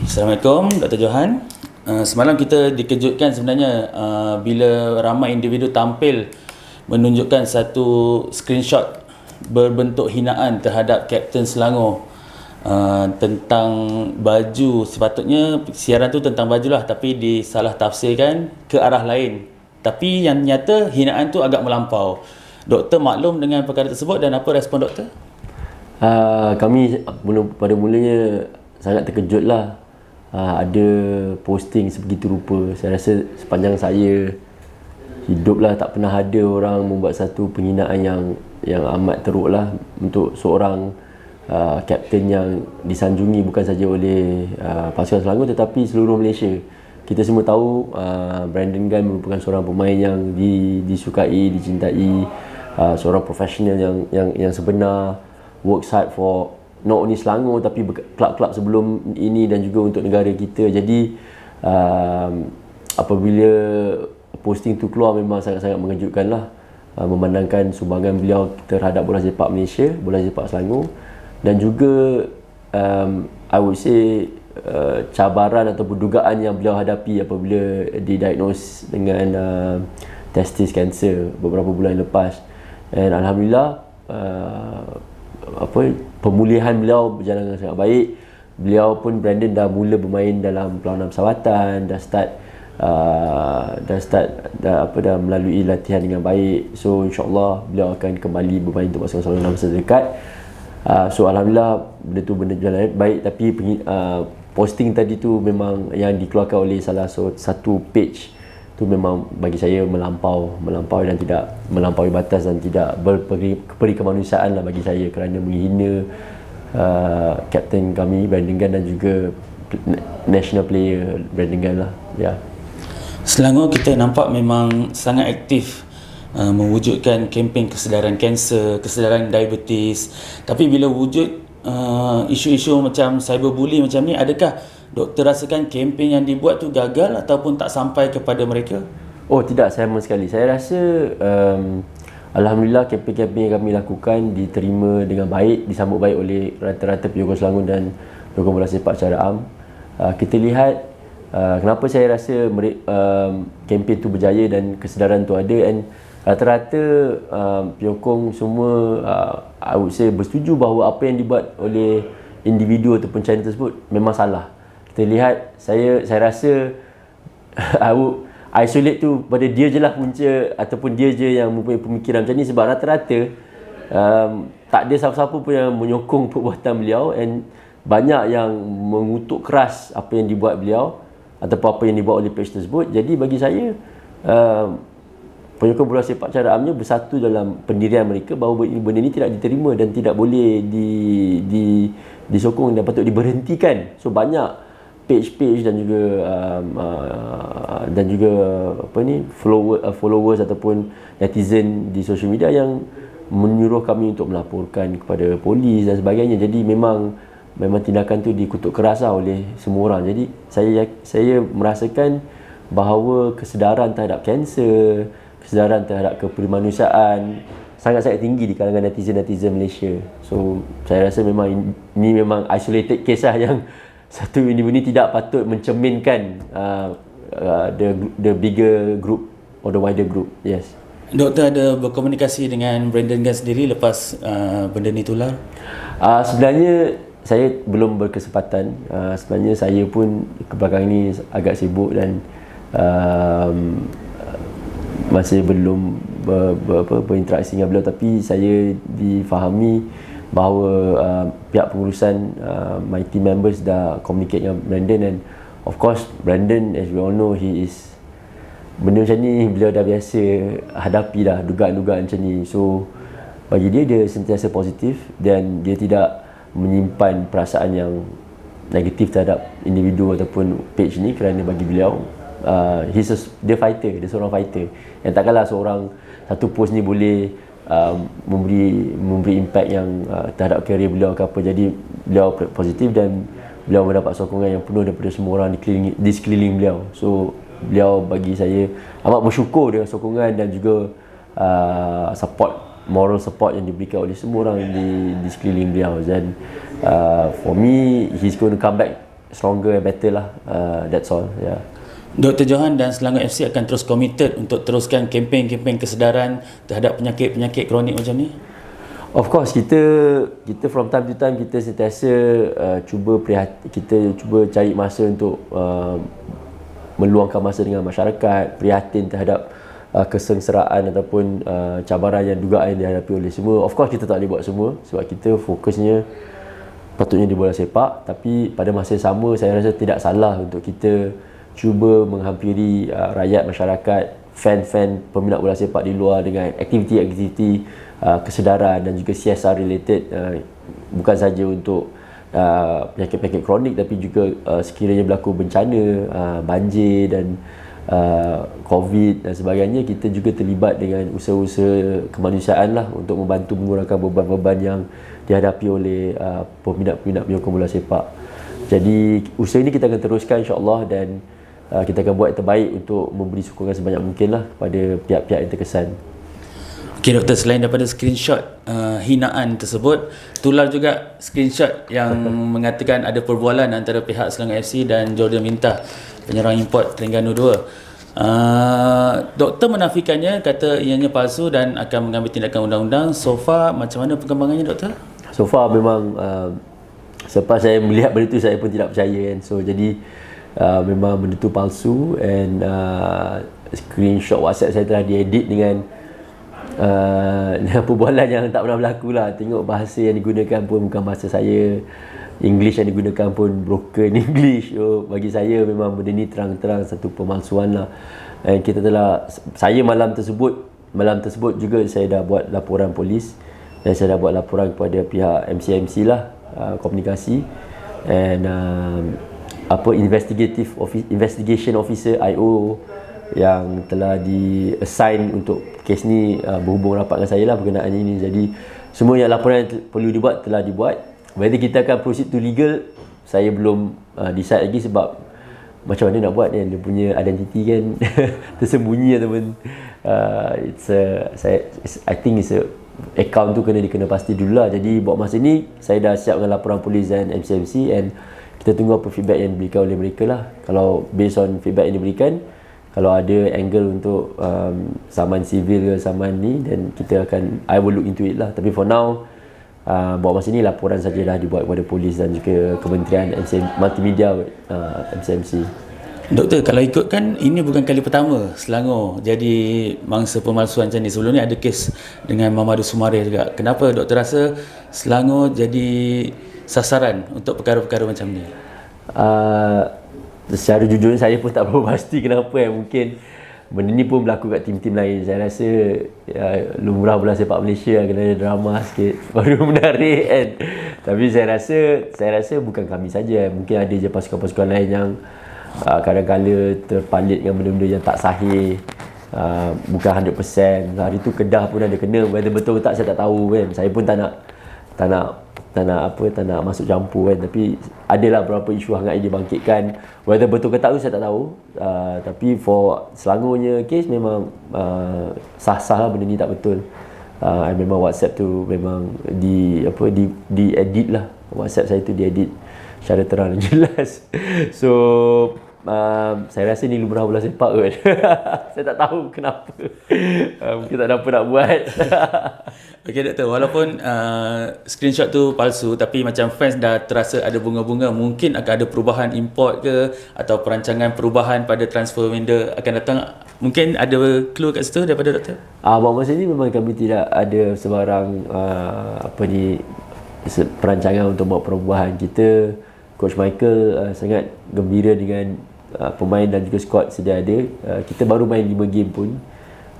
Assalamualaikum Dr. Johan. Semalam kita dikejutkan sebenarnya bila ramai individu tampil menunjukkan satu screenshot berbentuk hinaan terhadap Kapten Selangor tentang baju. Sepatutnya siaran tu tentang baju lah, tapi disalah tafsirkan ke arah lain. Tapi yang nyata hinaan tu agak melampau. Doktor maklum dengan perkara tersebut dan apa respon doktor? Kami pada mulanya sangat terkejut lah. Ada posting sebegitu rupa. Saya rasa sepanjang saya hidup lah tak pernah ada orang membuat satu penghinaan yang amat teruk lah untuk seorang kapten yang disanjungi bukan saja oleh pasukan Selangor tetapi seluruh Malaysia. Kita semua tahu Brandon Gan merupakan seorang pemain yang disukai, dicintai, seorang profesional yang sebenar, works hard for not only Selangor tapi klub-klub sebelum ini dan juga untuk negara kita. Jadi apabila posting tu keluar memang sangat-sangat mengejutkan lah, memandangkan sumbangan beliau terhadap bola sepak Malaysia, bola sepak Selangor, dan juga I would say cabaran atau dugaan yang beliau hadapi apabila didiagnose dengan testis cancer beberapa bulan lepas. Dan alhamdulillah pemulihan beliau berjalan dengan sangat baik. Beliau pun Brandon dah mula bermain dalam perlawanan persawatan, dah melalui latihan dengan baik. So insya-Allah beliau akan kembali bermain untuk pasukan Selangor dalam masa dekat. So alhamdulillah benda tu berjalan baik, tapi posting tadi tu memang yang dikeluarkan oleh salah satu page tu memang bagi saya melampau dan tidak melampaui batas dan tidak berperi kemanusiaan lah bagi saya, kerana menghina kapten kami Brandon Gan dan juga national player Brandon Gan lah. Ya. Selangor kita nampak memang sangat aktif mewujudkan kempen kesedaran kanser, kesedaran diabetes. Tapi bila wujud isu-isu macam cyberbully macam ni, adakah doktor rasakan kempen yang dibuat tu gagal ataupun tak sampai kepada mereka? Oh tidak, sama sekali. Saya rasa alhamdulillah kempen-kempen yang kami lakukan diterima dengan baik, disambut baik oleh rata-rata penyokong Selangor dan penyokong bola sepak secara am. Kita lihat kenapa saya rasa kempen tu berjaya dan kesedaran tu ada, dan rata-rata penyokong semua I would say bersetuju bahawa apa yang dibuat oleh individu ataupun channel tersebut memang salah. Kita lihat, saya rasa I would isolate tu pada dia je lah punca ataupun dia je yang mempunyai pemikiran macam ni, sebab rata-rata tak ada siapa-siapa pun yang menyokong perbuatan beliau, and banyak yang mengutuk keras apa yang dibuat beliau ataupun apa yang dibuat oleh page tersebut. Jadi bagi saya penyokong bola sepak secara amnya bersatu dalam pendirian mereka bahawa benda ini tidak diterima dan tidak boleh disokong dan patut diberhentikan. So banyak page dan juga followers ataupun netizen di social media yang menyuruh kami untuk melaporkan kepada polis dan sebagainya. Jadi memang tindakan tu dikutuk keras lah oleh semua orang. Jadi saya merasakan bahawa kesedaran terhadap kanser, kesedaran terhadap kepermanusiaan sangat-sangat tinggi di kalangan netizen Malaysia. So saya rasa memang ini memang isolated case lah, yang satu individu ini tidak patut mencerminkan the bigger group or the wider group. Yes. Doktor ada berkomunikasi dengan Brandon Gan sendiri lepas benda ni tular? Sebenarnya saya belum berkesempatan. Sebenarnya saya pun kebelakang ini agak sibuk dan masih belum berinteraksi dengan beliau, tapi saya difahami bahawa pihak pengurusan, my team members dah communicate dengan Brandon, and of course Brandon, as we all know, he is benda macam ni beliau dah biasa hadapi dah, dugaan-dugaan macam ni. So bagi dia sentiasa positif dan dia tidak menyimpan perasaan yang negatif terhadap individu ataupun page ni, kerana bagi beliau dia fighter, dia seorang fighter yang takkanlah satu post ni boleh memberi impact yang terhadap karier beliau ke apa. Jadi beliau positif dan beliau mendapat sokongan yang penuh daripada semua orang di sekeliling beliau. So beliau, bagi saya, amat bersyukur dengan sokongan dan juga moral support yang diberikan oleh semua orang di sekeliling beliau. Dan for me, he's going to come back stronger and better lah. That's all. Yeah. Dr. Johan dan Selangor FC akan terus committed untuk teruskan kempen-kempen kesedaran terhadap penyakit-penyakit kronik macam ni? Of course, kita from time to time kita sentiasa kita cuba cari masa untuk meluangkan masa dengan masyarakat, prihatin terhadap kesengsaraan ataupun cabaran yang dugaan yang dihadapi oleh semua. Of course, kita tak boleh buat semua sebab kita fokusnya patutnya di bola sepak, tapi pada masa yang sama saya rasa tidak salah untuk kita cuba menghampiri rakyat, masyarakat, fan-fan peminat bola sepak di luar dengan aktiviti-aktiviti kesedaran dan juga CSR related, bukan saja untuk penyakit-penyakit kronik tapi juga sekiranya berlaku bencana, banjir dan COVID dan sebagainya, kita juga terlibat dengan usaha-usaha kemanusiaan lah untuk membantu mengurangkan beban-beban yang dihadapi oleh peminat-peminat penyokong bola sepak. Jadi usaha ini kita akan teruskan insya-Allah dan kita akan buat yang terbaik untuk memberi sokongan sebanyak mungkin lah kepada pihak-pihak yang terkesan. Okey doktor, selain daripada screenshot hinaan tersebut, tular juga screenshot yang mengatakan ada perbualan antara pihak Selangor FC dan Jordan Mintah, penyerang import Terengganu 2. Doktor menafikannya, kata ianya palsu dan akan mengambil tindakan undang-undang. So far macam mana perkembangannya doktor? So far memang selepas saya melihat benda tu saya pun tidak percaya kan. So jadi memang benda tu palsu and screenshot WhatsApp saya telah diedit dengan perbualan yang tak pernah berlaku lah. Tengok bahasa yang digunakan pun bukan bahasa saya, English yang digunakan pun broken English. So bagi saya memang benda ni terang-terang satu pemalsuan lah. And saya malam tersebut juga saya dah buat laporan polis dan saya dah buat laporan kepada pihak MCMC lah, komunikasi, and investigation officer IO yang telah di-assign untuk kes ni berhubung rapat dengan saya lah berkenaan ini. Jadi semua yang laporan yang perlu dibuat telah dibuat. Whether kita akan proceed to legal, saya belum decide lagi sebab macam mana nak buat kan, dia punya identiti kan tersembunyi ataupun I think it's a account tu kena pasti dulu lah. Jadi buat masa ni saya dah siap dengan laporan polis dan MCMC and kita tunggu apa feedback yang diberikan oleh mereka lah. Kalau based on feedback yang diberikan, kalau ada angle untuk saman civil ke saman ni, dan I will look into it lah. Tapi for now, buat masa ni laporan saja dah dibuat kepada polis dan juga Kementerian Multimedia MCMC. Doktor, kalau ikutkan ini bukan kali pertama Selangor jadi mangsa pemalsuan macam ni. Sebelum ni ada kes dengan Mamadou Soumaré juga. Kenapa doktor rasa Selangor jadi sasaran untuk perkara-perkara macam ni? Secara jujurnya saya pun tak berapa pasti kenapa. Mungkin benda ni pun berlaku kat tim-tim lain. Saya rasa lumrah bola sepak Malaysia kena ada drama sikit baru menarik kan. Tapi saya rasa bukan kami saja. Mungkin ada je pasukan-pasukan lain yang kadang-kadang terpalit dengan benda-benda yang tak sahih, bukan 100%. Hari tu Kedah pun ada kena, whether betul ke tak saya tak tahu kan. Saya pun tak nak masuk campur kan. Tapi adalah beberapa isu hangat yang dibangkitkan, whether betul ke tak tu saya tak tahu. Tapi for Selangornya kes memang sah-sah lah, benda ni tak betul. Memang WhatsApp tu memang di-edit lah. WhatsApp saya tu diedit secara terang dan jelas. So saya rasa ni lumrah bola sepak kot. Saya tak tahu kenapa. Mungkin tak ada apa nak buat. Okey doktor, walaupun screenshot tu palsu, tapi macam fans dah terasa ada bunga-bunga, mungkin akan ada perubahan import ke atau perancangan perubahan pada transfer window akan datang. Mungkin ada clue kat situ daripada doktor? Buat masa ni memang kami tidak ada sebarang perancangan untuk buat perubahan. Kita, Coach Michael sangat gembira dengan pemain dan juga squad sedia ada. Kita baru main 5 game pun,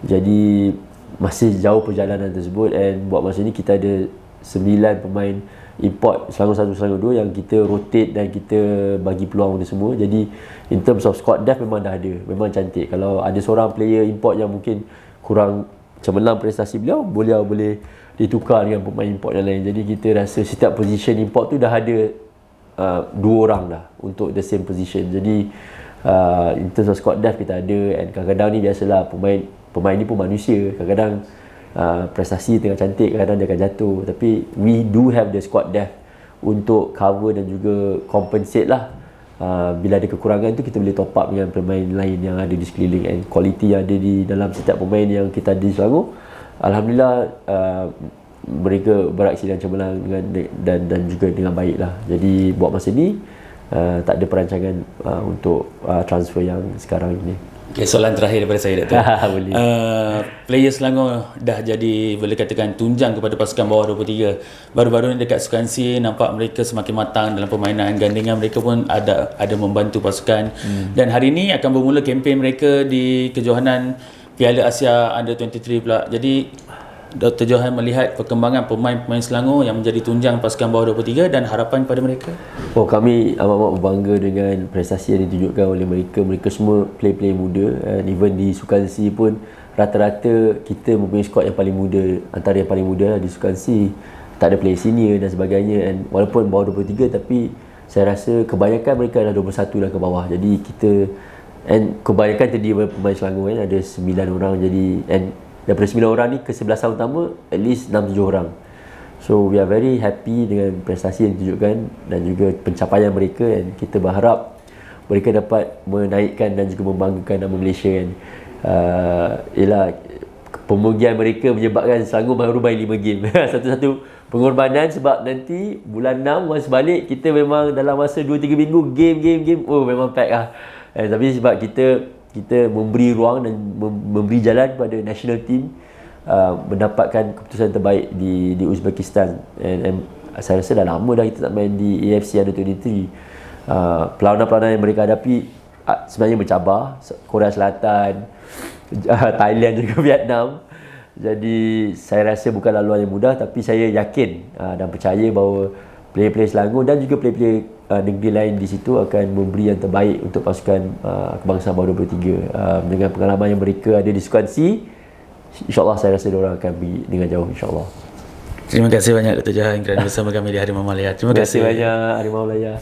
jadi masih jauh perjalanan tersebut. And buat masa ni kita ada 9 pemain import Selangor 1, Selangor 2 yang kita rotate dan kita bagi peluang kepada semua. Jadi in terms of squad depth memang dah ada, memang cantik. Kalau ada seorang player import yang mungkin kurang cemerlang prestasi beliau, boleh ditukar dengan pemain import yang lain. Jadi kita rasa setiap position import tu dah ada 2 orang dah untuk the same position. Jadi in terms of squad depth kita ada. And kadang-kadang ni biasalah, pemain ni pun manusia. Kadang-kadang prestasi tengah cantik, kadang-kadang dia akan jatuh. Tapi we do have the squad depth untuk cover dan juga compensate lah bila ada kekurangan tu kita boleh top up dengan pemain lain yang ada di sekeliling, and quality yang ada di dalam setiap pemain yang kita ada di Selangor, alhamdulillah mereka beraksi dengan cemerlang dan juga dengan baik lah. Jadi buat masa ni tak ada perancangan untuk transfer yang sekarang ini. Okay, soalan terakhir daripada saya, Doktor. Boleh. Player Selangor dah jadi, boleh katakan, tunjang kepada pasukan bawah 23. Baru-baru ni dekat Sukan C nampak mereka semakin matang dalam permainan, gandingan mereka pun ada membantu pasukan. Dan hari ini akan bermula kempen mereka di kejohanan Piala Asia Under 23 pula. Jadi Dr. Johan melihat perkembangan pemain-pemain Selangor yang menjadi tunjang pasukan bawah 23 dan harapan kepada mereka. Kami amat berbangga dengan prestasi yang ditunjukkan oleh mereka. Mereka semua player-player muda, and even di Sukan C pun rata-rata kita mempunyai skuad yang paling muda, antara yang paling muda di Sukan C. Tak ada player senior dan sebagainya, and walaupun bawah 23 tapi saya rasa kebanyakan mereka adalah 21 dan ke bawah. Jadi kita, and kebanyakan terdiri daripada pemain Selangor kan, ada 9 orang. Jadi, and daripada 9 orang ni, kesebelasan utama at least 6-7 orang. So we are very happy dengan prestasi yang ditunjukkan dan juga pencapaian mereka, dan kita berharap mereka dapat menaikkan dan juga membanggakan nama Malaysia kan. Ialah pemugian mereka menyebabkan Selangor baru main 5 game. Satu-satu pengorbanan, sebab nanti bulan 6 once balik kita memang dalam masa 2-3 minggu game memang pack lah. Tapi sebab kita memberi ruang dan memberi jalan kepada national team mendapatkan keputusan terbaik di Uzbekistan, and saya rasa dah lama dah kita tak main di AFC Under 23. Perlawanan-perlawanan yang mereka hadapi sebenarnya mencabar, Korea Selatan, Thailand juga Vietnam. Jadi saya rasa bukan laluan yang mudah, tapi saya yakin dan percaya bahawa player-player Selangor dan juga player-player negeri lain di situ akan memberi yang terbaik untuk pasukan kebangsaan bawah 23. Dengan pengalaman yang mereka ada di Sukan C, insyaAllah saya rasa diorang akan pergi dengan jauh, insyaAllah. Terima kasih banyak Dr. Johan kerana bersama kami di Harimau Malaya. Terima kasih banyak Harimau Malaya.